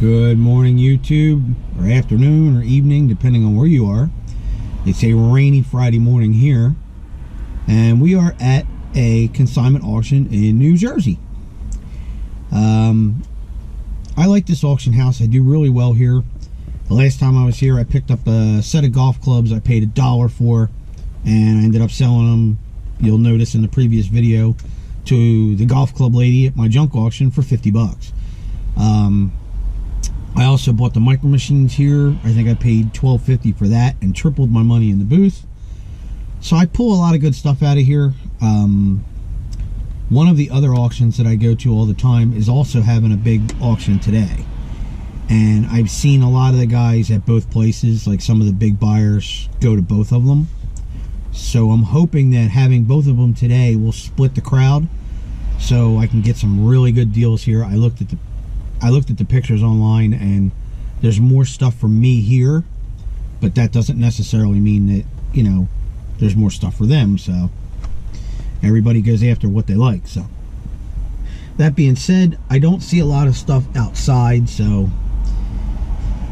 Good morning, YouTube, or afternoon or evening, depending on where you are. It's a rainy Friday morning here, and we are at a consignment auction in New Jersey. I like this auction house. I do really well here. The last time I was here, I picked up a set of golf clubs I paid $1 for, and I ended up selling them, you'll notice in the previous video, to the golf club lady at my junk auction for 50 bucks. I also bought the micro machines here. I think I paid $12.50 for that and tripled my money in the booth. So I pull a lot of good stuff out of here. One of the other auctions that I go to all the time is also having a big auction today. And I've seen a lot of the guys at both places, like some of the big buyers, go to both of them. So I'm hoping that having both of them today will split the crowd so I can get some really good deals here. I looked at the pictures online, and there's more stuff for me here, but that doesn't necessarily mean that, you know, there's more stuff for them. So everybody goes after what they like. So that being said, I don't see a lot of stuff outside, so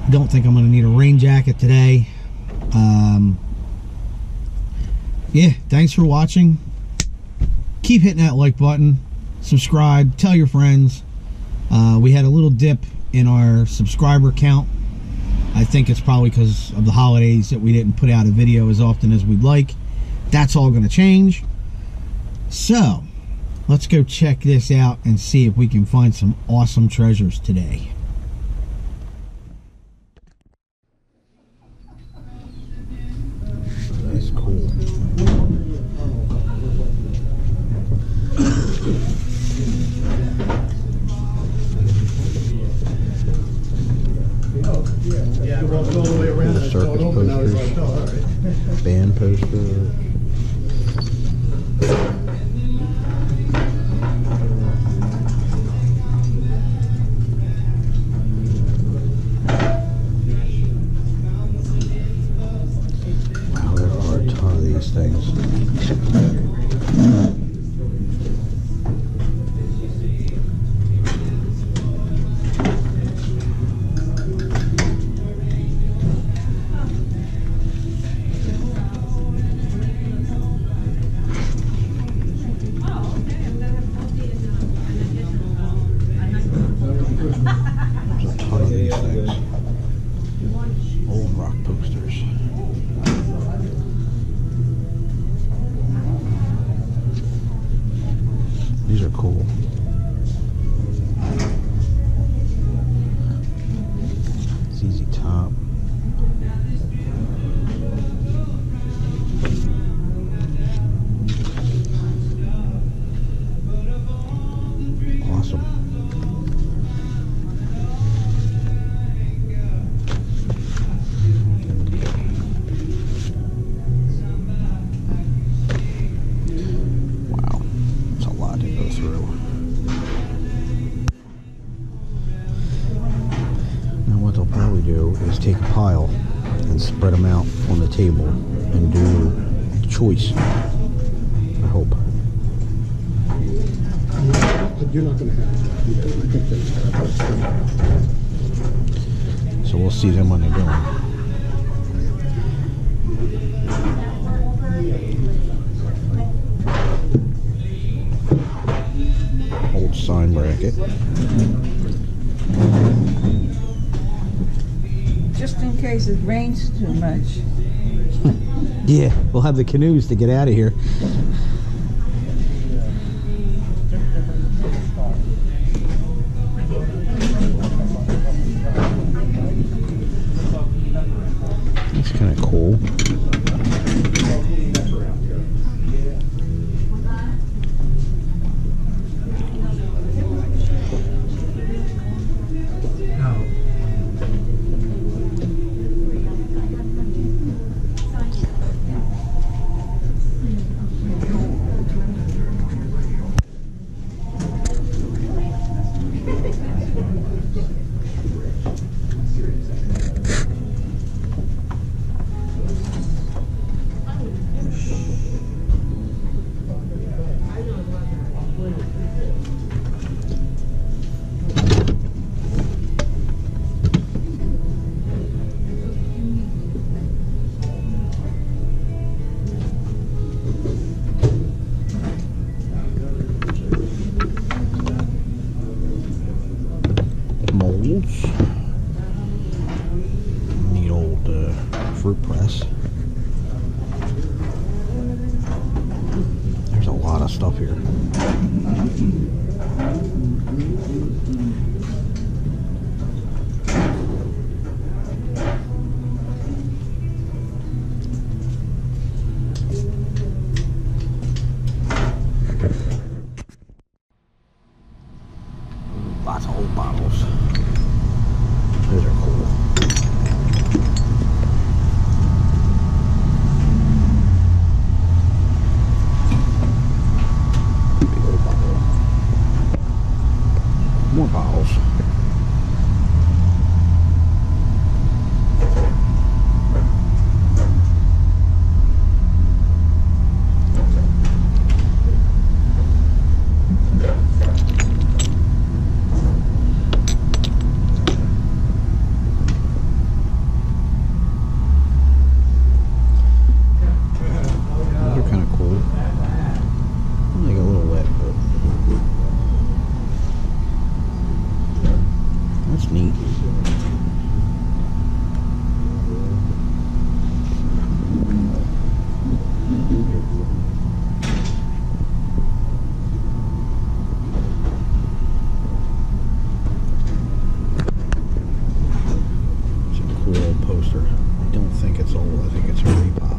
I don't think I'm going to need a rain jacket today. Yeah, thanks for watching. Keep hitting that like button, subscribe, tell your friends. We had a little dip in our subscriber count. I think it's probably because of the holidays that we didn't put out a video as often as we'd like. That's all going to change. So let's go check this out and see if we can find some awesome treasures today. That's cool. The circus posters, band posters. Wow, there are a ton of these things. Old rock posters. These are cool. ZZ Top. Awesome. Is take a pile and spread them out on the table and do choice. I hope. You're not going to have to. So we'll see them when they're going. Old sign bracket. Just in case it rains too much. Yeah, we'll have the canoes to get out of here. That's kind of cool. fruit press. There's a lot of stuff here. Lots of old bottles. Those are cool. Big old bottle. More bottles. Neat. It's a cool old poster. I don't think it's old. I think it's a repop.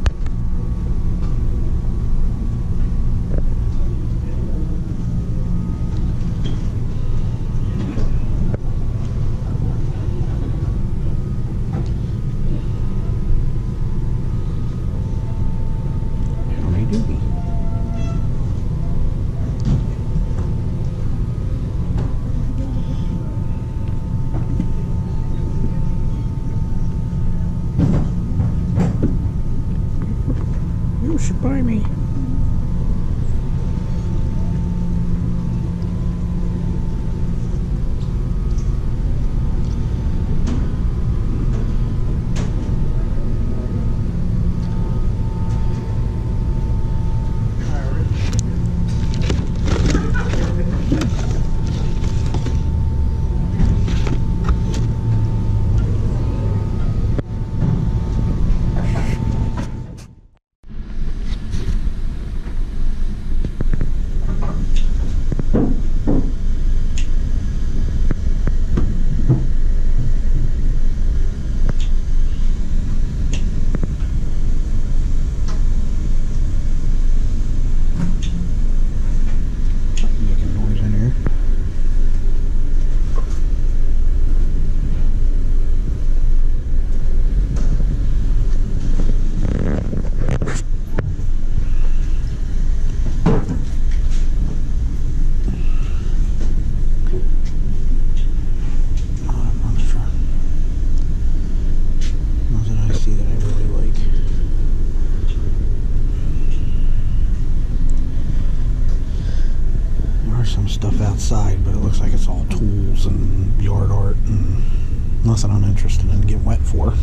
You should buy me. Stuff outside, but it looks like it's all tools and yard art and nothing I'm interested in getting wet for.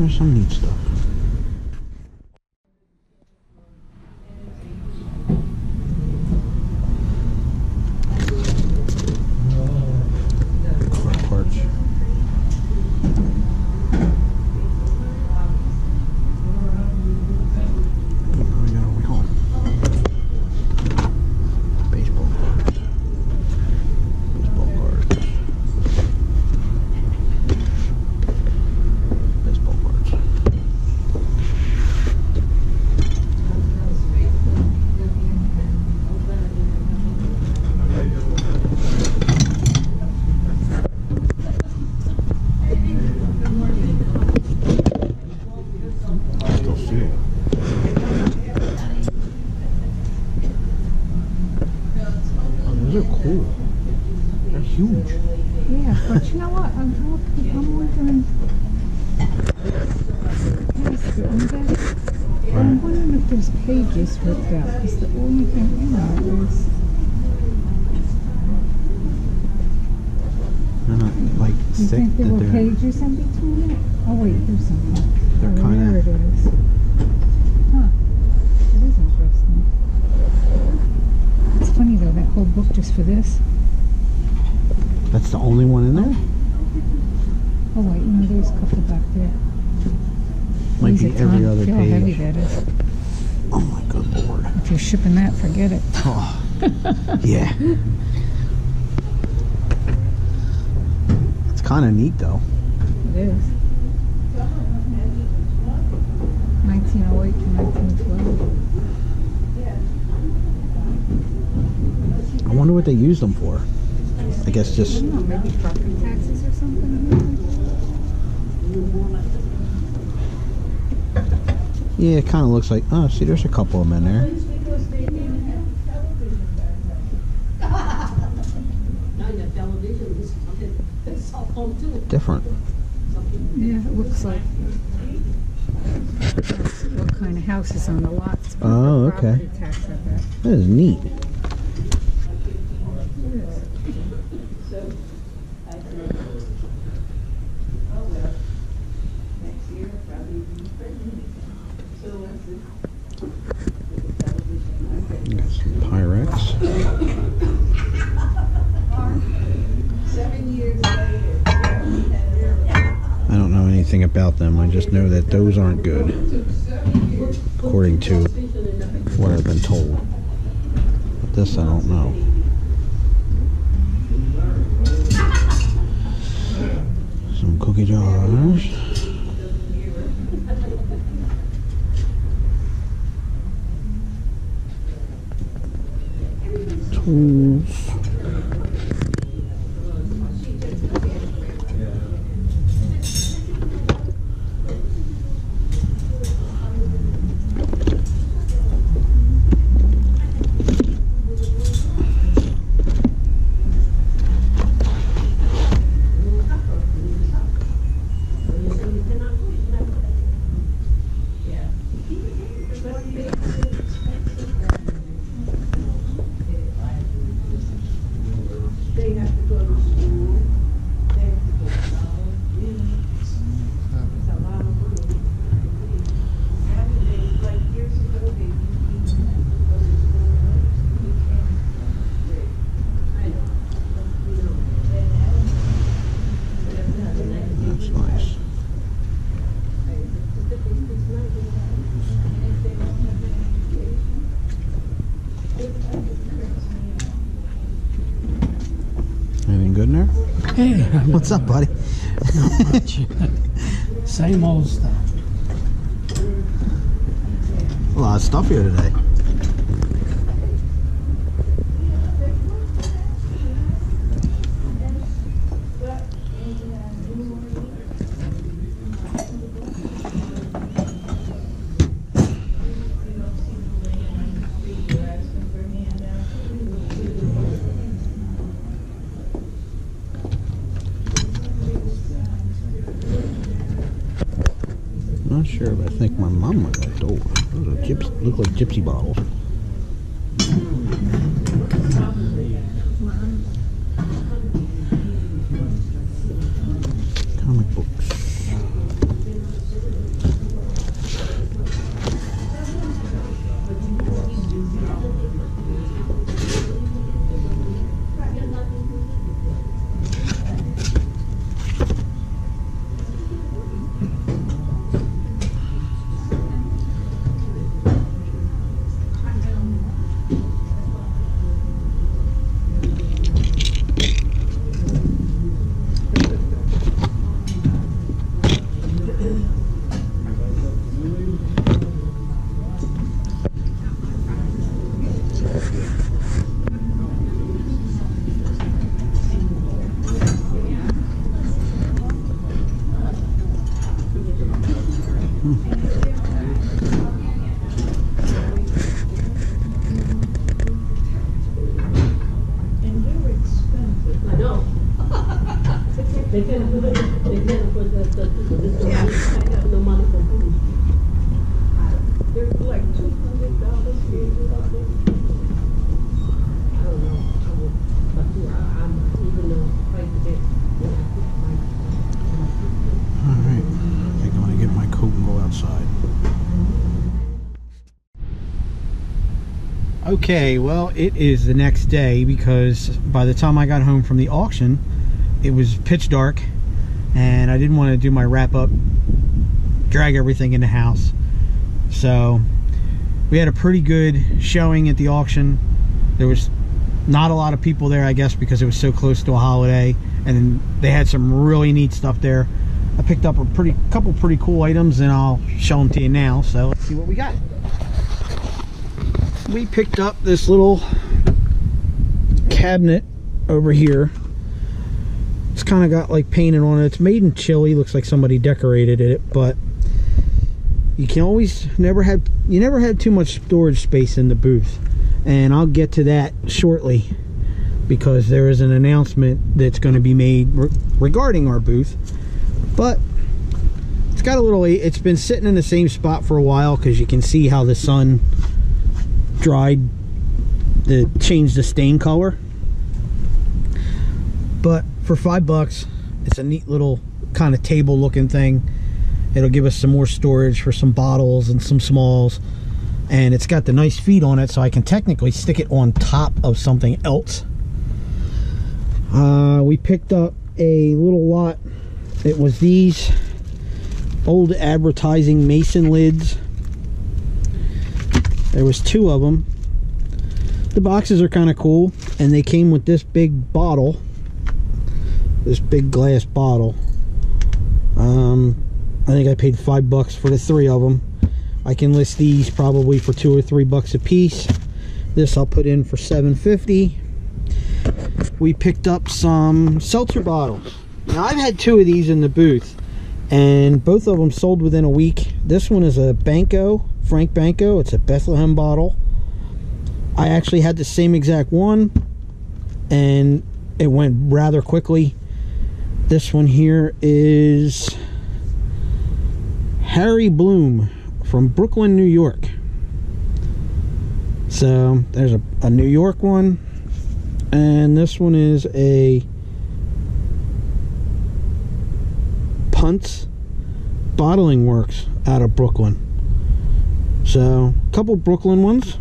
There's some neat stuff. Car parts. What we got over home? Baseball cards. Baseball cards. Baseball cards. Still sealed. Oh, those are cool. They're huge. Yeah, but you know what? I'm wondering. I'm wondering if there's pages ripped out, because the only thing in there is. They're not like You thick. think there That were they're pages in between it? Oh wait, there's something. They're Oh, kinda- there it is. Huh. It is interesting. It's funny though, that whole book just for this. That's the only one in there? Oh wait, no, there's a couple back there. Might These be are every ton- other feel how heavy page. that is. Oh my good lord. If you're shipping that, forget it. Oh, yeah. It's kind of neat though. It is. 1908 to 1912. I wonder what they used them for. I guess I just, don't know, maybe property taxes or something? Maybe? yeah, it kind of looks like, oh, see, there's a couple of them in there. Different. Yeah, it looks like. That's what kind of house is on the lot. It's Oh, property okay. tax, I bet. That is neat. Got some Pyrex. I don't know anything about them. I just know that those aren't good, according to what I've been told. But this I don't know. Some cookie jars. Tools. That's nice. Anything good in there? Hey, What's up, buddy? same old stuff. A lot of stuff here today. Not sure, but I think my mom might have those. Those are gypsy, look like gypsy bottles. Comic books. They can't put it. They can't put the I have no money for food. They're like $200 for I don't know. I'm even though price a bit. Alright, I think I'm going to get my coat and go outside. Okay, well, it is the next day because by the time I got home from the auction, it was pitch dark and I didn't want to do my wrap up, drag everything in the house. So we had a pretty good showing at the auction. There was not a lot of people there, I guess, because it was so close to a holiday, and they had some really neat stuff there. I picked up a couple pretty cool items and I'll show them to you now. So let's see what we got. We picked up this little cabinet over here. It's kind of got like painted on it. It's made in Chile. Looks like somebody decorated it, but you can always never have too much storage space in the booth, and I'll get to that shortly because there is an announcement that's going to be made regarding our booth. But it's got a little, it's been sitting in the same spot for a while because you can see how the sun dried, changed the stain color. But for $5, it's a neat little kind of table looking thing. It'll give us some more storage for some bottles and some smalls, and it's got the nice feet on it, so I can technically stick it on top of something else. We picked up a little lot. It was these old advertising mason lids. There was 2 of them. The boxes are kind of cool, and they came with this big bottle, this big glass bottle. I think I paid $5 for the 3 of them. I can list these probably for $2 or $3 a piece. This I'll put in for $7.50. We picked up some seltzer bottles. Now I've had 2 of these in the booth, and both of them sold within a week. This one is a Banco, Frank Banco. It's a Bethlehem bottle. I actually had the same exact one, and it went rather quickly. This one here is Harry Bloom from Brooklyn, New York. So there's a New York one, and this one is a Punt's Bottling Works out of Brooklyn. So a couple Brooklyn ones.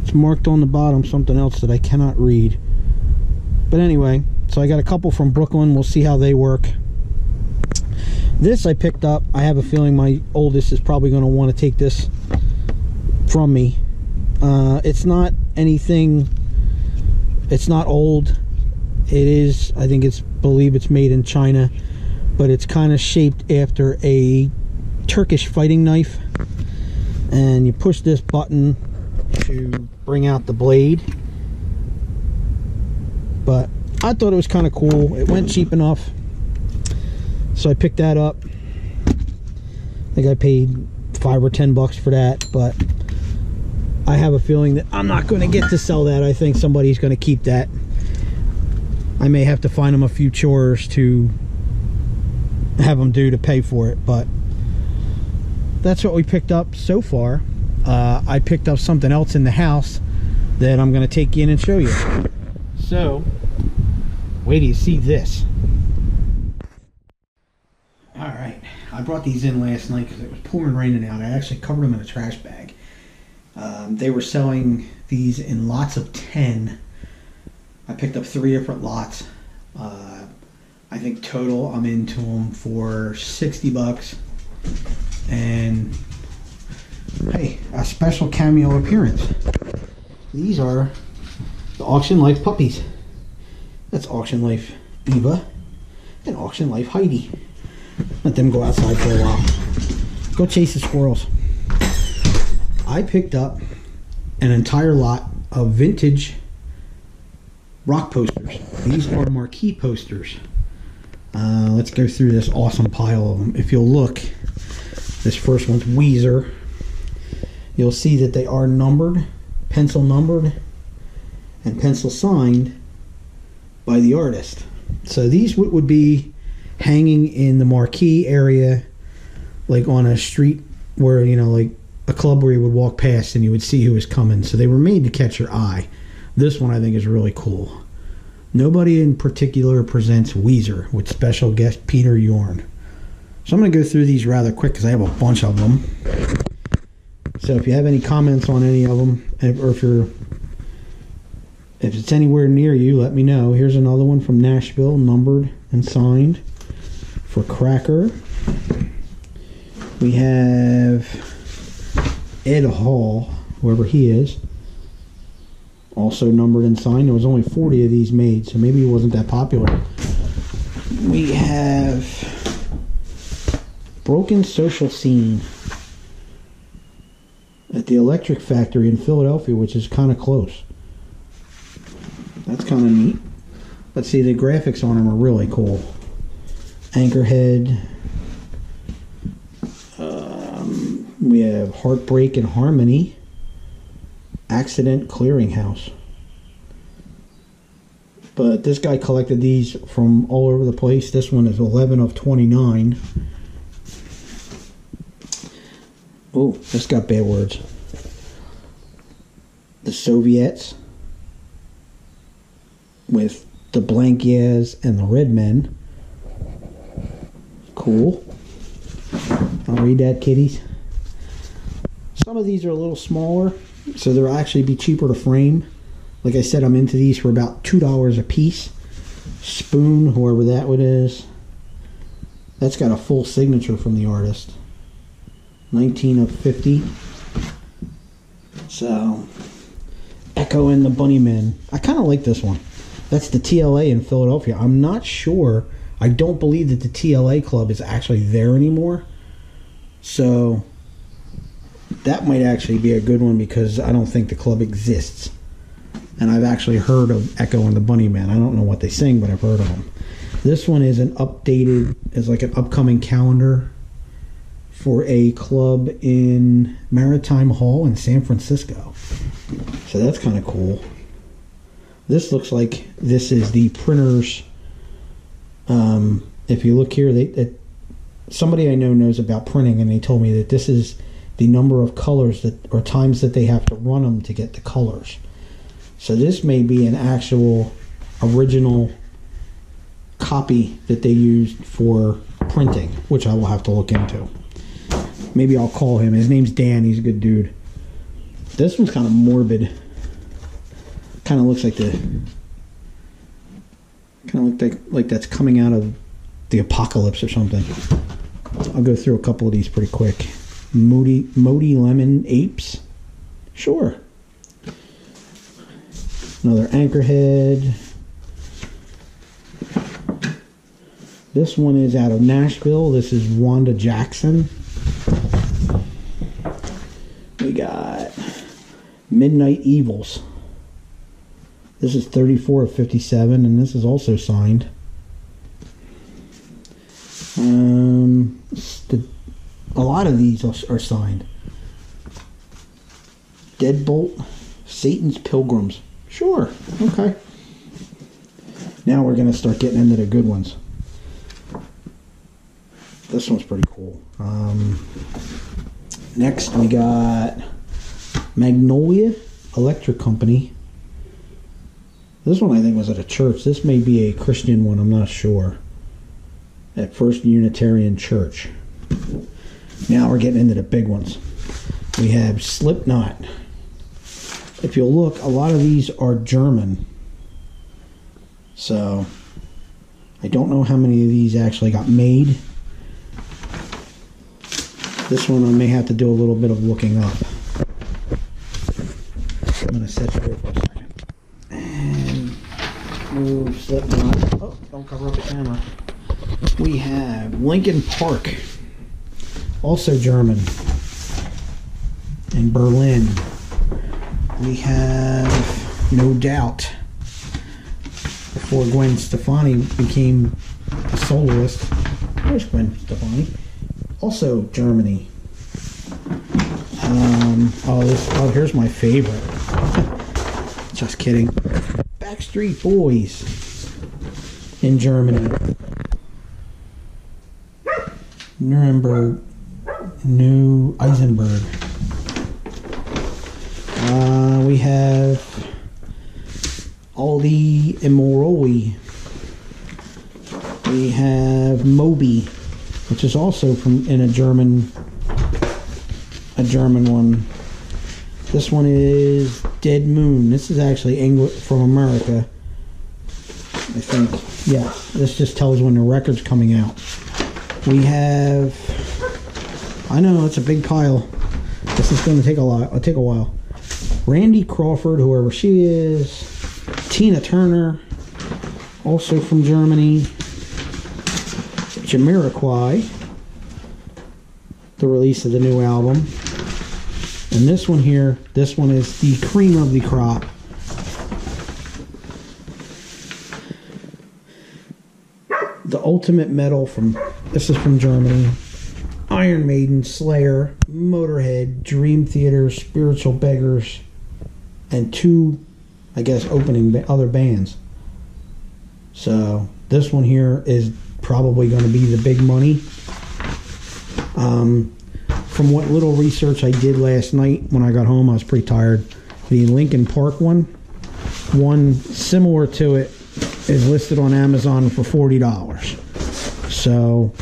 It's marked on the bottom something else that I cannot read, but anyway, so I got a couple from Brooklyn. We'll see how they work. This I picked up. I have a feeling my oldest is probably going to want to take this from me. It's not anything, it's not old. It is, I think believe it's made in China, but it's kind of shaped after a Turkish fighting knife, and you push this button to bring out the blade. But I thought it was kind of cool. It went cheap enough, so I picked that up. I think I paid $5 or $10 for that, but I have a feeling that I'm not going to get to sell that. I think somebody's going to keep that. I may have to find them a few chores to have them do to pay for it, but that's what we picked up so far. I picked up something else in the house that I'm going to take in and show you. So, wait till you see this. Alright, I brought these in last night because it was pouring raining out. I actually covered them in a trash bag. They were selling these in lots of 10. I picked up 3 different lots. I think total I'm into them for $60. And hey, a special cameo appearance. These are the AuctionLife puppies. That's AuctionLife Eva and AuctionLife Heidi. Let them go outside for a while. Go chase the squirrels. I picked up an entire lot of vintage rock posters. These are marquee posters. Let's go through this awesome pile of them. If you'll look, this first one's Weezer. You'll see that they are numbered, pencil numbered, and pencil signed by the artist. So these would be hanging in the marquee area, like on a street where, you know, like a club where you would walk past and you would see who was coming. So they were made to catch your eye. This one I think is really cool. Nobody in particular presents Weezer with special guest Peter Yorn. So I'm going to go through these rather quick because I have a bunch of them. So if you have any comments on any of them, or if it's anywhere near you, let me know. Here's another one from Nashville, numbered and signed for Cracker. We have Ed Hall, whoever he is, also numbered and signed. There was only 40 of these made, so maybe he wasn't that popular. We have Broken Social Scene at the Electric Factory in Philadelphia, which is kind of close. That's kind of neat. But see, the graphics on them are really cool. Anchorhead. We have Heartbreak and Harmony. Accident Clearinghouse. But this guy collected these from all over the place. This one is 11 of 29. Oh, this got bad words. The Soviets with the Blankias and the Red Men. Cool. I'll read that, kiddies. Some of these are a little smaller, so they'll actually be cheaper to frame. Like I said, I'm into these for about $2 a piece. Spoon, whoever that one is. That's got a full signature from the artist. 19 of 50. So, Echo and the Bunnymen. I kind of like this one. That's the TLA in Philadelphia. I'm not sure. I don't believe that the TLA club is actually there anymore. So, that might actually be a good one because I don't think the club exists. And I've actually heard of Echo and the Bunnymen. I don't know what they sing, but I've heard of them. This one is an updated, is like an upcoming calendar for a club in Maritime Hall in San Francisco. So that's kind of cool. This looks like this is the printers. If you look here, somebody I know knows about printing, and they told me that this is the number of colors that, or times that they have to run them to get the colors. So this may be an actual original copy that they used for printing, which I will have to look into. Maybe I'll call him. His name's Dan. He's a good dude. This one's kind of morbid. Kind of looks like like that's coming out of the apocalypse or something. I'll go through a couple of these pretty quick. Modi Lemon Apes. Sure. Another Anchorhead. This one is out of Nashville. This is Wanda Jackson. We got Midnight Evils. This is 34 of 57, and this is also signed. A lot of these are signed. Deadbolt, Satan's Pilgrims. Sure, okay. Now we're going to start getting into the good ones. This one's pretty cool. Next we got Magnolia Electric Company. This one I think was at a church. This may be a Christian one, I'm not sure. At First Unitarian Church. Now we're getting into the big ones. We have Slipknot. If you'll look, a lot of these are German. So, I don't know how many of these actually got made. This one I may have to do a little bit of looking up. I'm going to set you here for a second. And move Slipknot. Oh, don't cover up the camera. We have Linkin Park. Also German. In Berlin. We have No Doubt. Before Gwen Stefani became a soloist. There's Gwen Stefani. Also Germany. Here's my favorite. Just kidding. Backstreet Boys. in Germany. Nuremberg, New Eisenberg. We have Aldi and Moroi. We have Moby, which is also in a German one. This one is Dead Moon. This is actually from America, I think. Yeah, this just tells when the record's coming out. We have, I know it's a big pile. This is going to take a while. Randy Crawford, whoever she is. Tina Turner, also from Germany. Jamiroquai, the release of the new album. And this one here, this one is the cream of the crop. The Ultimate Metal this is from Germany. Iron Maiden, Slayer, Motorhead, Dream Theater, Spiritual Beggars, and 2, I guess, opening other bands. So this one here is probably going to be the big money. From what little research I did last night when I got home, I was pretty tired. The Linkin Park one similar to it is listed on Amazon for $40. So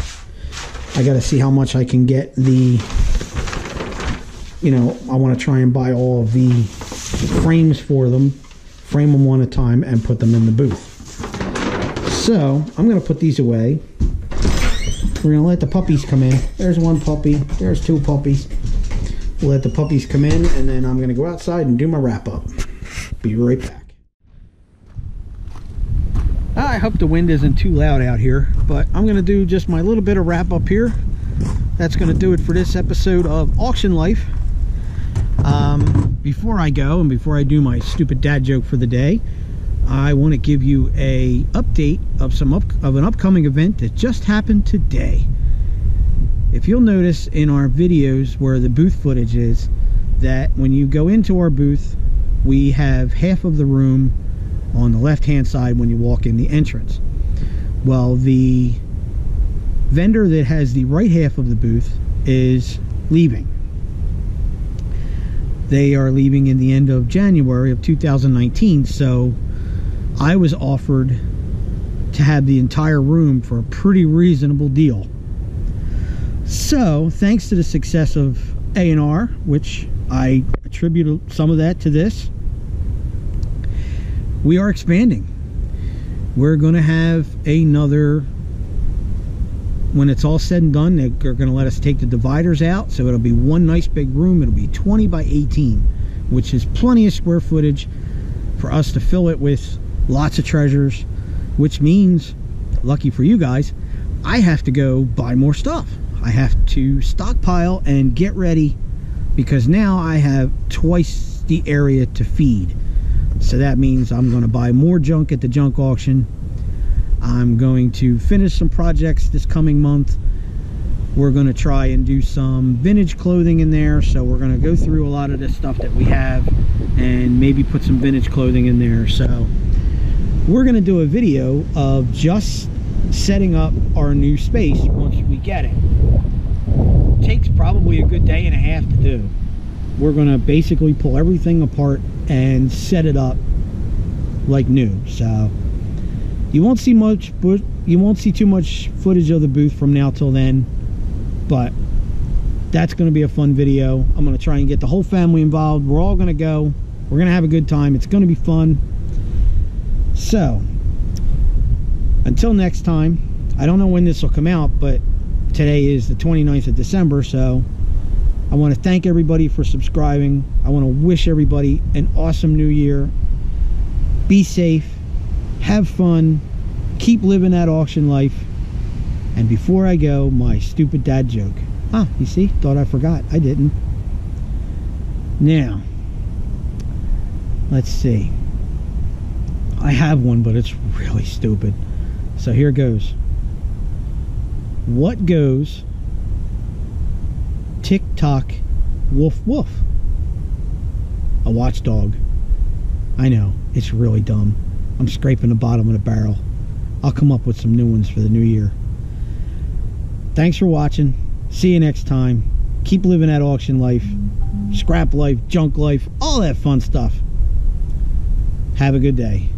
I got to see how much I can get I want to try and buy all of the frames for them, frame them one at a time, and put them in the booth. So I'm going to put these away. We're going to let the puppies come in. There's one puppy. There's 2 puppies. We'll let the puppies come in, and then I'm going to go outside and do my wrap-up. Be right back. I hope the wind isn't too loud out here, but I'm going to do just my little bit of wrap-up here. That's going to do it for this episode of Auction Life. Before I go, and before I do my stupid dad joke for the day, I want to give you a update of an upcoming event that just happened today. If you'll notice in our videos where the booth footage is, that when you go into our booth, we have half of the room on the left hand side when you walk in the entrance. Well, the vendor that has the right half of the booth is leaving. They are leaving in the end of January of 2019, so I was offered to have the entire room for a pretty reasonable deal. So, thanks to the success of A&R, which I attribute some of that to this, we are expanding. We're going to have another, when it's all said and done, they're going to let us take the dividers out, so it'll be one nice big room. It'll be 20 by 18, which is plenty of square footage for us to fill it with lots of treasures, which means, lucky for you guys, I have to go buy more stuff. I have to stockpile and get ready, because now I have twice the area to feed. So that means I'm going to buy more junk at the junk auction. I'm going to finish some projects this coming month. We're going to try and do some vintage clothing in there, so we're going to go through a lot of this stuff that we have and maybe put some vintage clothing in there. So we're going to do a video of just setting up our new space once we get it. It takes probably a good day and a half to do. We're going to basically pull everything apart and set it up like new. So you won't see much, but you won't see too much footage of the booth from now till then, but that's going to be a fun video. I'm going to try and get the whole family involved. We're all going to go. We're going to have a good time. It's going to be fun. So until next time, I don't know when this will come out, but today is the 29th of December, so I want to thank everybody for subscribing. I want to wish everybody an awesome new year. Be safe, have fun, keep living that auction life. And before I go, my stupid dad joke. You see, thought I forgot. I didn't. Now, let's see. I have one, but it's really stupid. So here goes. What goes tick tock woof woof? A watchdog. I know, it's really dumb. I'm scraping the bottom of the barrel. I'll come up with some new ones for the new year. Thanks for watching. See you next time. Keep living that auction life, scrap life, junk life, all that fun stuff. Have a good day.